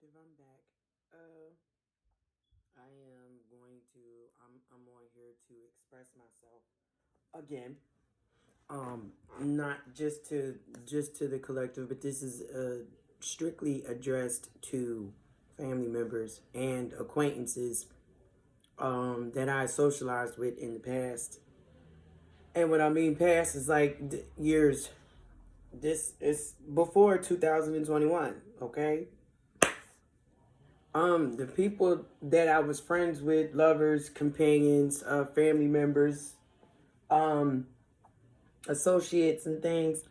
Collective, I'm back. I am going to. I'm on here to express myself again. Not just to the collective, but this is strictly addressed to family members and acquaintances that I socialized with in the past. And what I mean past is like years. This is before 2021. Okay, the people that I was friends with, lovers, companions, family members, um, associates, and things.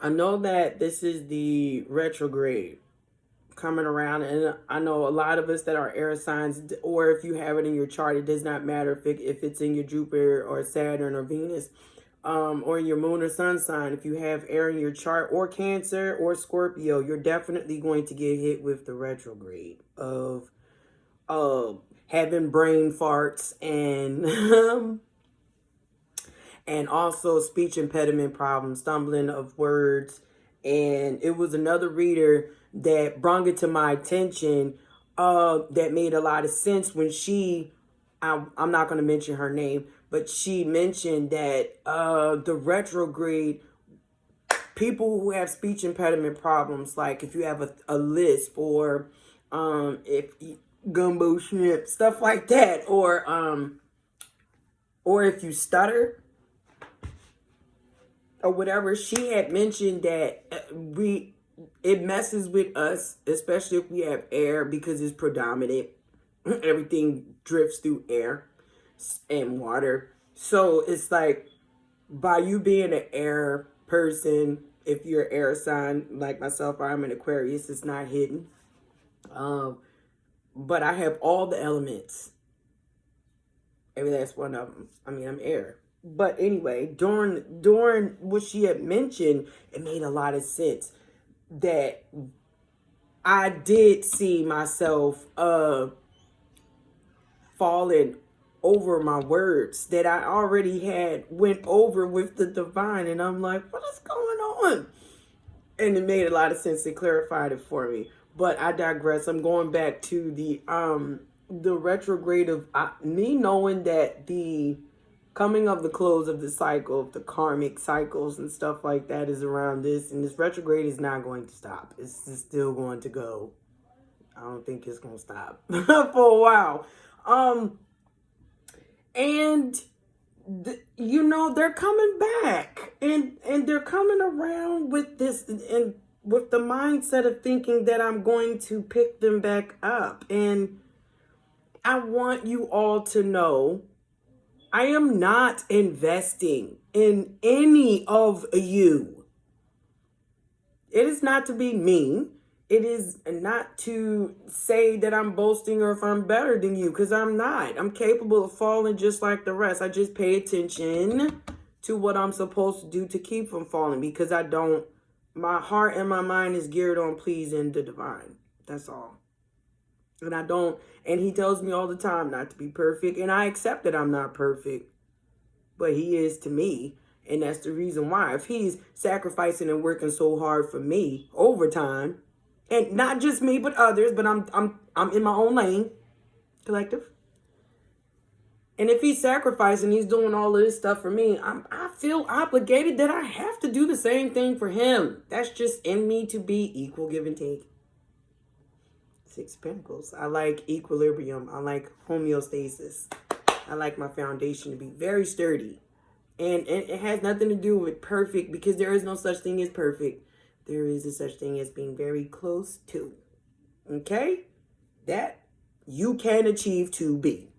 I know that this is the retrograde coming around, and I know a lot of us that are air signs, or if you have it in your chart, it does not matter if it's in your Jupiter or Saturn or Venus, or in your moon or sun sign. If you have air in your chart, or Cancer or Scorpio, you're definitely going to get hit with the retrograde of uh, having brain farts and also speech impediment problems, stumbling of words. And it was another reader that brought it to my attention that made a lot of sense when I'm not going to mention her name, but she mentioned that the retrograde, people who have speech impediment problems, like if you have a lisp, or if gumbo shrimp, stuff like that, or if you stutter or whatever, she had mentioned that it messes with us, especially if we have air, because it's predominant. Everything drifts through air and water. So it's like, by you being an air person, if you're an air sign like myself, I'm an Aquarius, it's not hidden. Um, but I have all the elements. Every last one of them. I mean, I'm air. But anyway, during what she had mentioned, it made a lot of sense that I did see myself falling over my words that I already had went over with the divine, and I'm like, what is going on? And it made a lot of sense. It clarified it for me. But I digress. I'm going back to the retrograde of me knowing that the coming of the close of the cycle, of the karmic cycles and stuff like that, is around this, and this retrograde is not going to stop. It's still going to go. I don't think it's going to stop for a while. And they're coming back, and they're coming around with this, and with the mindset of thinking that I'm going to pick them back up. And I want you all to know, I am not investing in any of you. It is not to be mean. It is not to say that I'm boasting or if I'm better than you, because I'm not. I'm capable of falling just like the rest. I just pay attention to what I'm supposed to do to keep from falling, because my heart and my mind is geared on pleasing the divine. That's all. And he tells me all the time not to be perfect, and I accept that I'm not perfect, but he is to me. And that's the reason why. If he's sacrificing and working so hard for me overtime, and not just me but others, but I'm in my own lane, collective. And if he's sacrificing, he's doing all of this stuff for me, I feel obligated that I have to do the same thing for him. That's just in me, to be equal, give and take. Six Pentacles. I like equilibrium. I like homeostasis. I like my foundation to be very sturdy. And it has nothing to do with perfect, because there is no such thing as perfect. There is a such thing as being very close to. Okay? That you can achieve to be.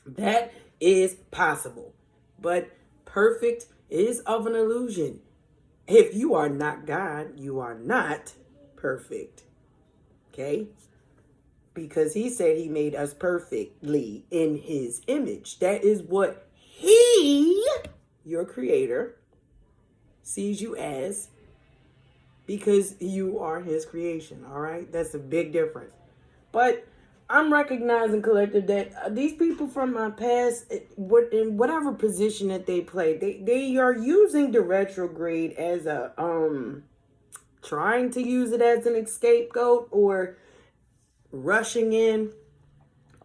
That is possible. But perfect is of an illusion. If you are not God, you are not perfect. Okay? Because he said he made us perfectly in his image. That is what he, your creator, sees you as, because you are his creation. All right? That's a big difference. But I'm recognizing, collective, that these people from my past, in whatever position that they play, they are using the retrograde as a trying to use it as an scapegoat, or rushing in,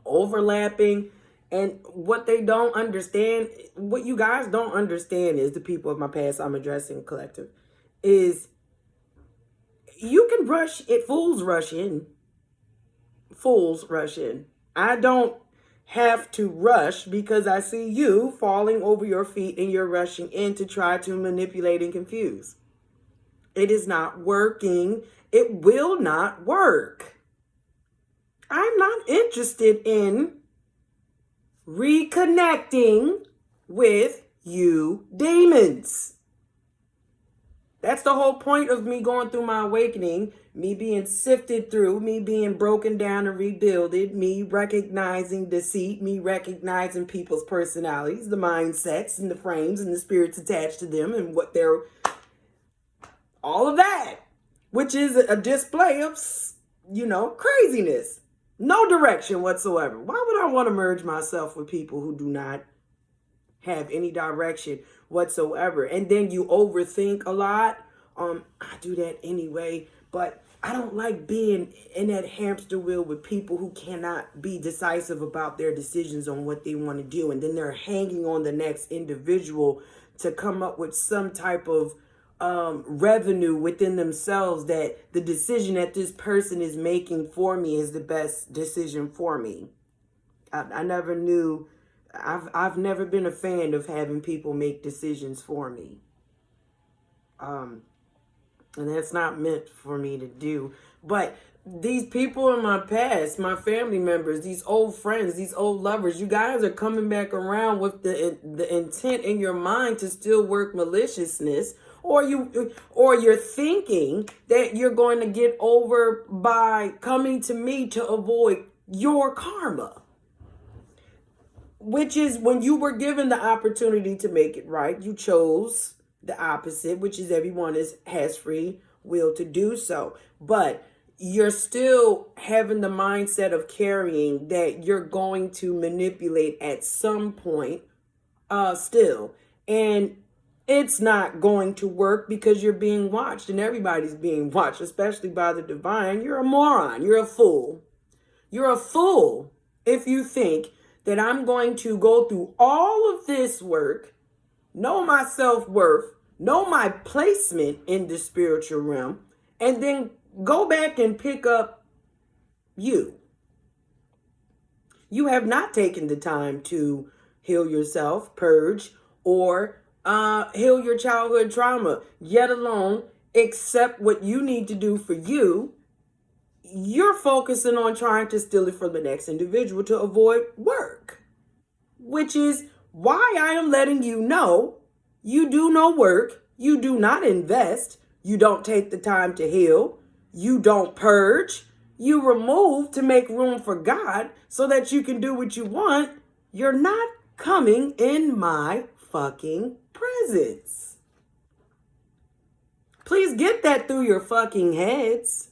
overlapping. And what they don't understand, what you guys don't understand is, the people of my past I'm addressing collective, is you can rush it. Fools rush in. Fools rush in. I don't have to rush because I see you falling over your feet and you're rushing in to try to manipulate and confuse. It is not working. It will not work. I'm not interested in reconnecting with you demons. That's the whole point of me going through my awakening, me being sifted through, me being broken down and rebuilded, me recognizing deceit, me recognizing people's personalities, the mindsets and the frames and the spirits attached to them and what they're, all of that, which is a display of, craziness. No direction whatsoever. Why would I want to merge myself with people who do not have any direction whatsoever? And then you overthink a lot. I do that anyway, but I don't like being in that hamster wheel with people who cannot be decisive about their decisions on what they want to do. And then they're hanging on the next individual to come up with some type of revenue within themselves that the decision that this person is making for me is the best decision for me. I never knew, I've never been a fan of having people make decisions for me. And that's not meant for me to do. But these people in my past, my family members, these old friends, these old lovers, you guys are coming back around with the intent in your mind to still work maliciousness, or you're thinking that you're going to get over by coming to me to avoid your karma. Which is, when you were given the opportunity to make it right, you chose the opposite, which is everyone has free will to do so. But you're still having the mindset of carrying that you're going to manipulate at some point still. And it's not going to work because you're being watched, and everybody's being watched, especially by the divine. You're a moron. You're a fool. You're a fool if you think that I'm going to go through all of this work, know my self-worth, know my placement in the spiritual realm, and then go back and pick up you. You have not taken the time to heal yourself, purge, or heal your childhood trauma, yet alone accept what you need to do for you. You're focusing on trying to steal it from the next individual to avoid work, which is why I am letting you know you do no work, you do not invest, you don't take the time to heal, you don't purge, you remove to make room for God so that you can do what you want. You're not coming in my fucking presence. Please get that through your fucking heads.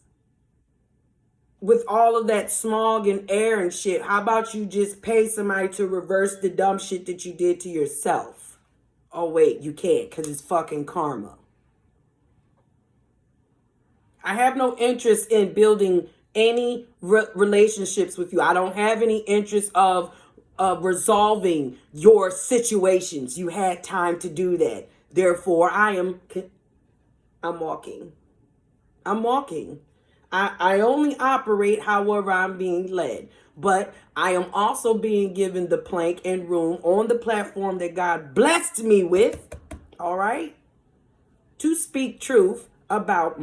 With all of that smog and air and shit, how about you just pay somebody to reverse the dumb shit that you did to yourself? Oh, wait, you can't because it's fucking karma. I have no interest in building any relationships with you. I don't have any interest of resolving your situations. You had time to do that. Therefore, I'm walking. I'm walking. I only operate however I'm being led. But I am also being given the plank and room on the platform that God blessed me with, all right, to speak truth about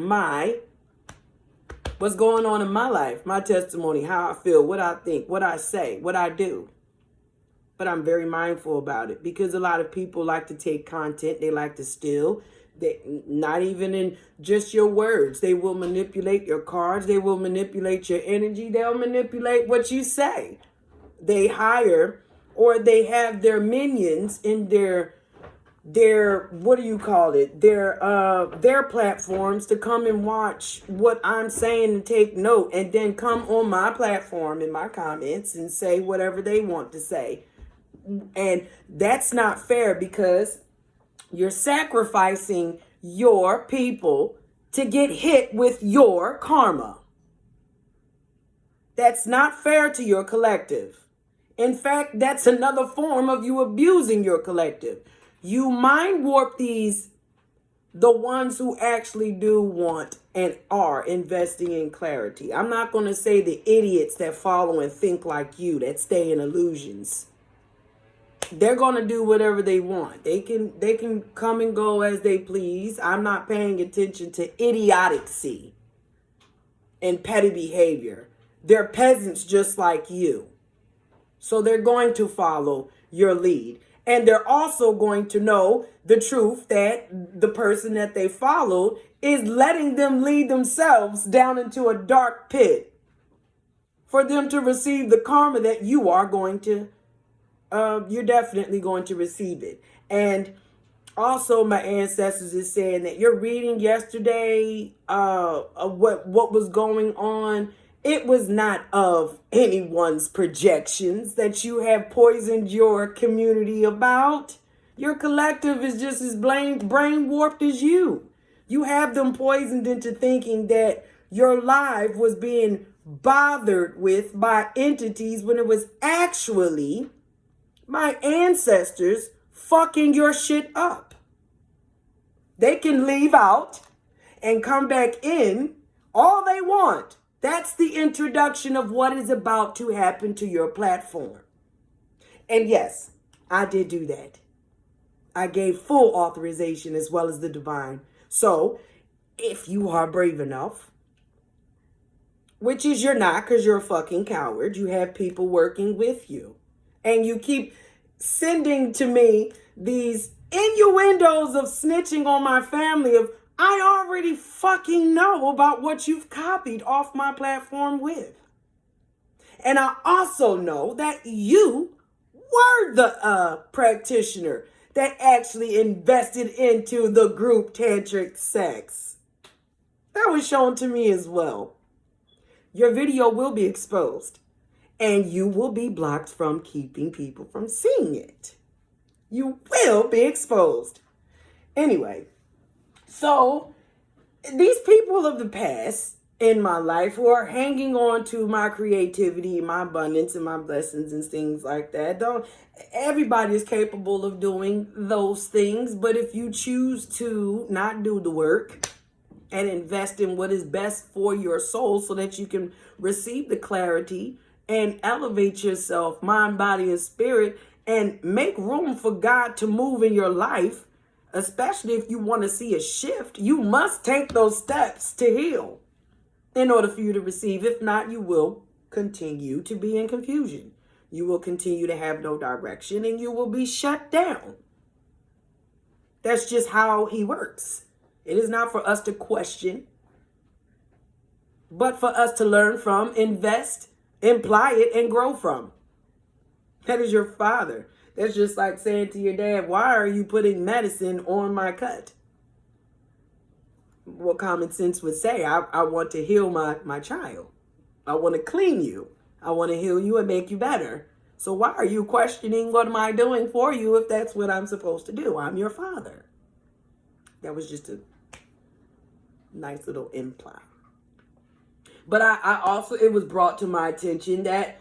what's going on in my life, my testimony, how I feel, what I think, what I say, what I do. But I'm very mindful about it because a lot of people like to take content, they like to steal. They, not even in just your words. They will manipulate your cards. They will manipulate your energy. They'll manipulate what you say. They hire, or they have their minions in their what do you call it? Their platforms to come and watch what I'm saying and take note, and then come on my platform in my comments and say whatever they want to say. And that's not fair because you're sacrificing your people to get hit with your karma. That's not fair to your collective. In fact, that's another form of you abusing your collective. You mind warp the ones who actually do want and are investing in clarity. I'm not going to say the idiots that follow and think like you, that stay in illusions. They're going to do whatever they want. They can come and go as they please. I'm not paying attention to idiocy and petty behavior. They're peasants just like you. So they're going to follow your lead. And they're also going to know the truth that the person that they followed is letting them lead themselves down into a dark pit for them to receive the karma that you are going to, you're definitely going to receive it. And also my ancestors is saying that you're reading yesterday of what was going on. It was not of anyone's projections that you have poisoned your community about. Your collective is just as brain warped as you. You have them poisoned into thinking that your life was being bothered with by entities when it was actually my ancestors fucking your shit up. They can leave out and come back in all they want. That's the introduction of what is about to happen to your platform. And yes, I did do that. I gave full authorization as well as the divine. So if you are brave enough, which is you're not because you're a fucking coward, you have people working with you. And you keep sending to me these innuendos of snitching on my family of, I already fucking know about what you've copied off my platform with. And I also know that you were the practitioner that actually invested into the group tantric sex. That was shown to me as well. Your video will be exposed and you will be blocked from keeping people from seeing it. You will be exposed. Anyway, so these people of the past in my life who are hanging on to my creativity, my abundance, and my blessings and things like that. Everybody is capable of doing those things, but if you choose to not do the work and invest in what is best for your soul so that you can receive the clarity and elevate yourself, mind, body, and spirit, and make room for God to move in your life, especially if you want to see a shift, you must take those steps to heal in order for you to receive. If not, you will continue to be in confusion. You will continue to have no direction and you will be shut down. That's just how he works. It is not for us to question, but for us to learn from, invest, imply it, and grow from. That is your father. That's just like saying to your dad, why are you putting medicine on my cut? What common sense would say, I want to heal my child. I want to clean you. I want to heal you and make you better. So why are you questioning what am I doing for you if that's what I'm supposed to do? I'm your father. That was just a nice little imply. But I also, it was brought to my attention that,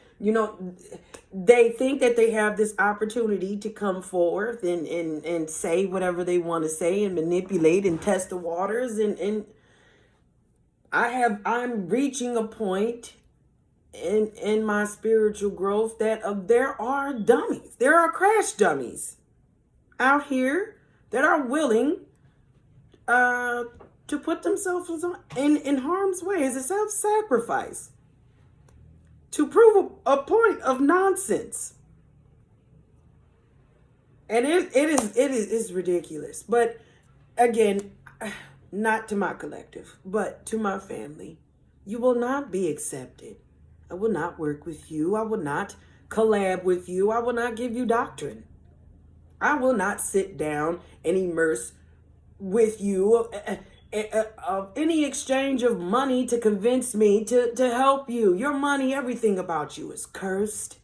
they think that they have this opportunity to come forth and say whatever they want to say and manipulate and test the waters. And I'm reaching a point in my spiritual growth that there are dummies. There are crash dummies out here that are willing to put themselves in harm's way as a self-sacrifice to prove a point of nonsense. And it is ridiculous. But again, not to my collective, but to my family. You will not be accepted. I will not work with you. I will not collab with you. I will not give you doctrine. I will not sit down and immerse with you of any exchange of money to convince me to help you. Your money, everything about you is cursed.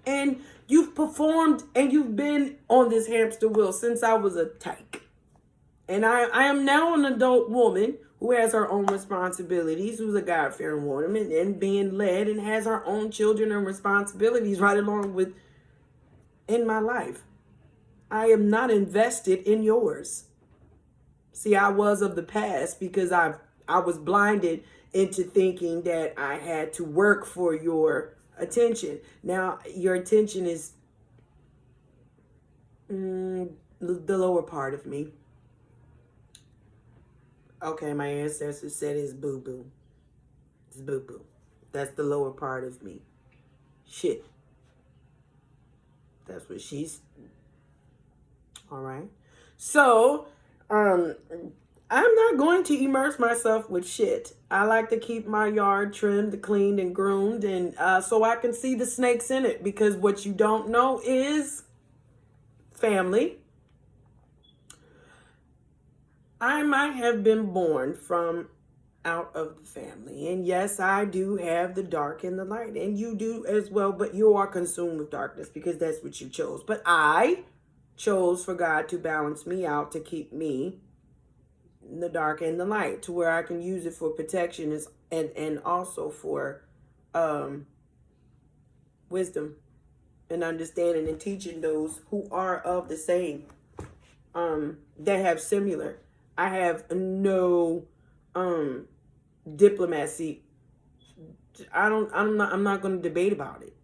And you've performed and you've been on this hamster wheel since I was a tyke. And I am now an adult woman who has her own responsibilities, who's a God-fearing woman and being led and has her own children and responsibilities right along with in my life. I am not invested in yours. See, I was of the past because I was blinded into thinking that I had to work for your attention. Now, your attention is the lower part of me. Okay, my ancestors said it's boo-boo. It's boo-boo. That's the lower part of me. Shit. That's what she's... All right. So, I'm not going to immerse myself with shit. I like to keep my yard trimmed, cleaned, and groomed, and so I can see the snakes in it. Because what you don't know is, family, I might have been born from out of the family. And yes, I do have the dark and the light. And you do as well, but you are consumed with darkness because that's what you chose. But I chose for God to balance me out, to keep me in the dark and the light, to where I can use it for protection and also for wisdom and understanding and teaching those who are of the same, that have similar. I have no diplomacy. I'm not going to debate about it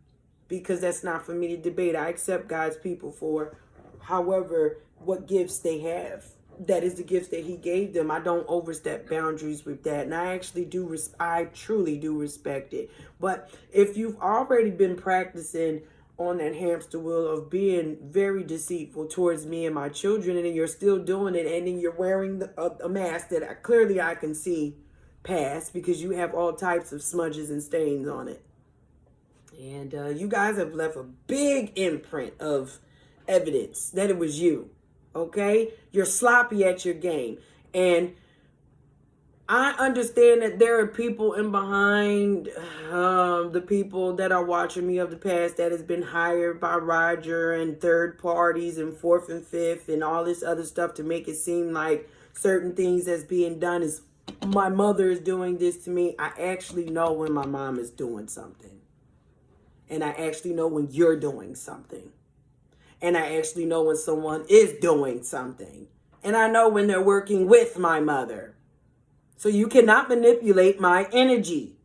because that's not for me to debate. I accept God's people for however what gifts they have. That is the gifts that he gave them. I don't overstep boundaries with that. And I actually I truly do respect it. But if you've already been practicing on that hamster wheel of being very deceitful towards me and my children, and then you're still doing it, and then you're wearing a mask that I can see past because you have all types of smudges and stains on it. And you guys have left a big imprint of evidence that it was you. Okay? You're sloppy at your game. And I understand that there are people in behind the people that are watching me of the past that has been hired by Roger and third parties and fourth and fifth and all this other stuff to make it seem like certain things that's being done is my mother is doing this to me. I actually know when my mom is doing something. And I actually know when you're doing something. And I actually know when someone is doing something. And I know when they're working with my mother. So you cannot manipulate my energy.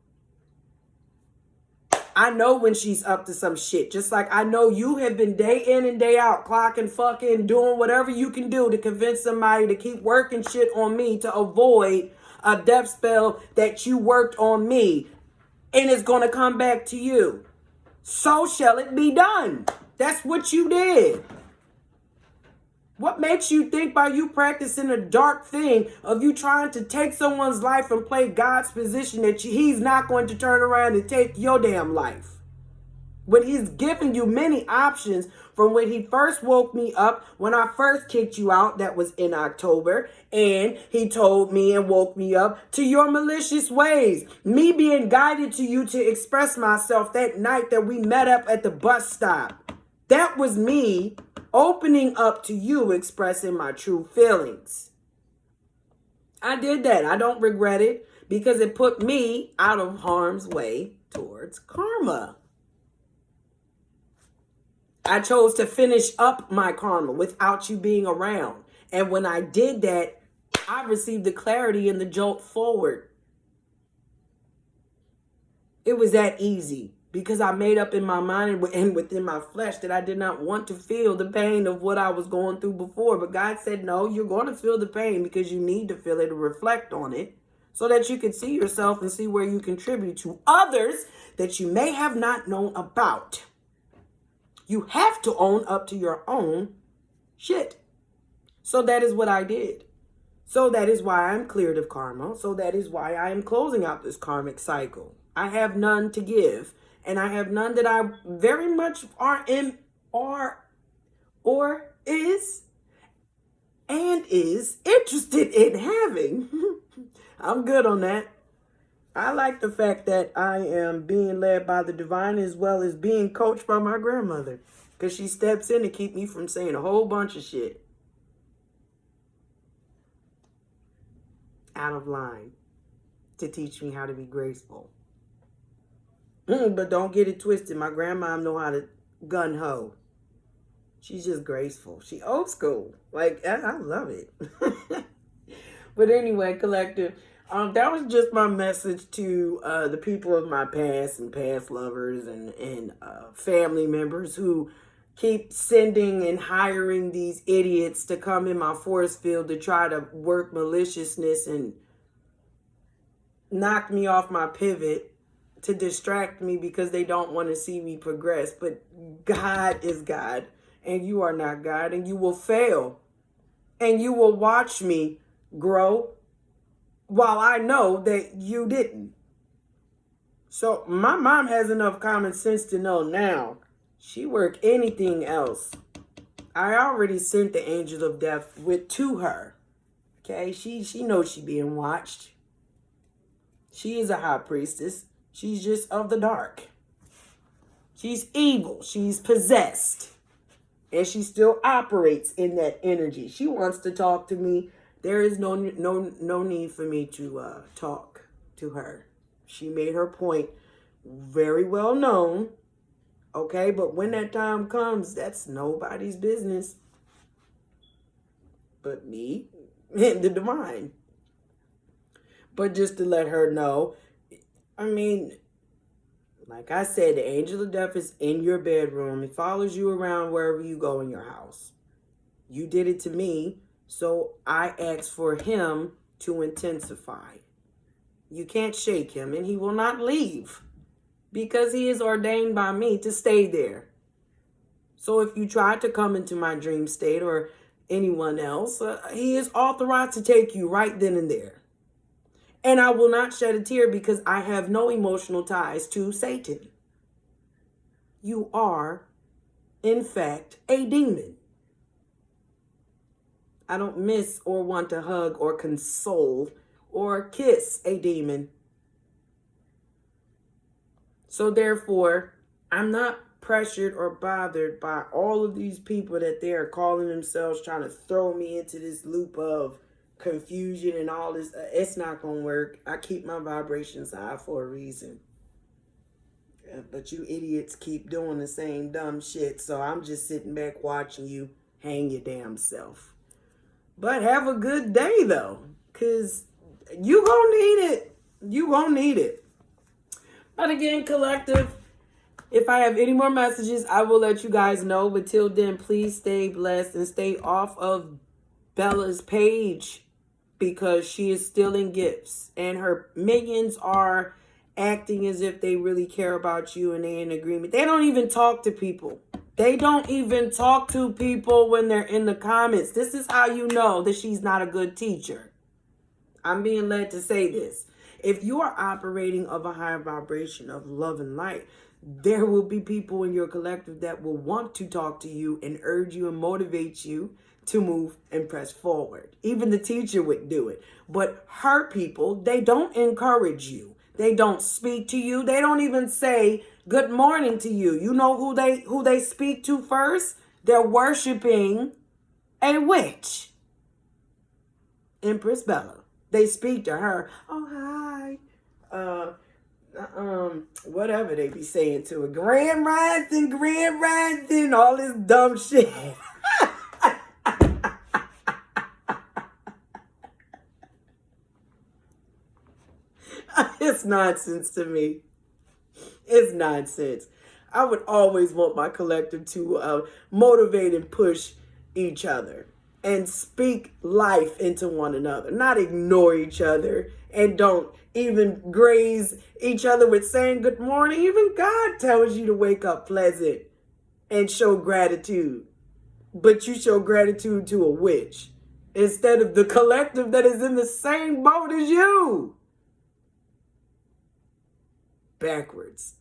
I know when she's up to some shit. Just like I know you have been day in and day out clocking, fucking, doing whatever you can do to convince somebody to keep working shit on me to avoid a death spell that you worked on me. And it's going to come back to you. So shall it be done. That's what you did. What makes you think by you practicing a dark thing of you trying to take someone's life and play God's position that he's not going to turn around and take your damn life? When he's giving you many options from when he first woke me up, when I first kicked you out, that was in October, and he told me and woke me up to your malicious ways. Me being guided to you to express myself that night that we met up at the bus stop. That was me opening up to you, expressing my true feelings. I did that. I don't regret it because it put me out of harm's way towards karma. I chose to finish up my karma without you being around. And when I did that, I received the clarity and the jolt forward. It was that easy because I made up in my mind and within my flesh that I did not want to feel the pain of what I was going through before. But God said, no, you're going to feel the pain because you need to feel it to reflect on it so that you can see yourself and see where you contribute to others that you may have not known about. You have to own up to your own shit. So that is what I did. So that is why I'm cleared of karma. So that is why I am closing out this karmic cycle. I have none to give. And I have none that I very much are in or is interested in having. I'm good on that. I like the fact that I am being led by the divine as well as being coached by my grandmother. Because she steps in to keep me from saying a whole bunch of shit. out of line to teach me how to be graceful. But don't get it twisted. My grandma know how to gun ho. She's just graceful. She old school. Like, I love it. But anyway, collective, that was just my message to the people of my past and past lovers and family members who keep sending and hiring these idiots to come in my force field to try to work maliciousness and knock me off my pivot to distract me because they don't want to see me progress. But God is God, and you are not God, and you will fail, and you will watch me grow while I know that you didn't. So my mom has enough common sense to know now she work anything else. I already sent the angel of death to her. Okay, she knows she being watched. She is a high priestess. She's just of the dark. She's evil. She's possessed. And she still operates in that energy. She wants to talk to me. There is no need for me to talk to her. She made her point very well known. Okay, but when that time comes, that's nobody's business but me and the divine. But just to let her know, I mean, like I said, the angel of death is in your bedroom. It follows you around wherever you go in your house. You did it to me, so I asked for him to intensify. You can't shake him, and he will not leave because he is ordained by me to stay there. So if you try to come into my dream state or anyone else, he is authorized to take you right then and there. And I will not shed a tear because I have no emotional ties to Satan. You are, in fact, a demon. I don't miss or want to hug or console or kiss a demon. So therefore, I'm not pressured or bothered by all of these people that they are calling themselves trying to throw me into this loop of confusion and all this. It's not going to work. I keep my vibrations high for a reason. But you idiots keep doing the same dumb shit. So I'm just sitting back watching you hang your damn self. But have a good day, though, because you gonna need it. You gonna need it. But again, collective, if I have any more messages, I will let you guys know. But till then, please stay blessed and stay off of Bella's page because she is stealing gifts. And her minions are acting as if they really care about you and they're in agreement. They don't even talk to people. They don't even talk to people when they're in the comments. This is how you know that she's not a good teacher. I'm being led to say this. If you are operating of a higher vibration of love and light, there will be people in your collective that will want to talk to you and urge you and motivate you to move and press forward. Even the teacher would do it. But her people, they don't encourage you. They don't speak to you. They don't even say good morning to you. You know who they speak to first? They're worshiping a witch. Empress Bella. They speak to her. Oh, hi. Whatever they be saying to her. Grand rising, all this dumb shit. It's nonsense to me. It's nonsense. I would always want my collective to motivate and push each other and speak life into one another, not ignore each other and don't even graze each other with saying good morning. Even God tells you to wake up pleasant and show gratitude, but you show gratitude to a witch instead of the collective that is in the same boat as you. Backwards.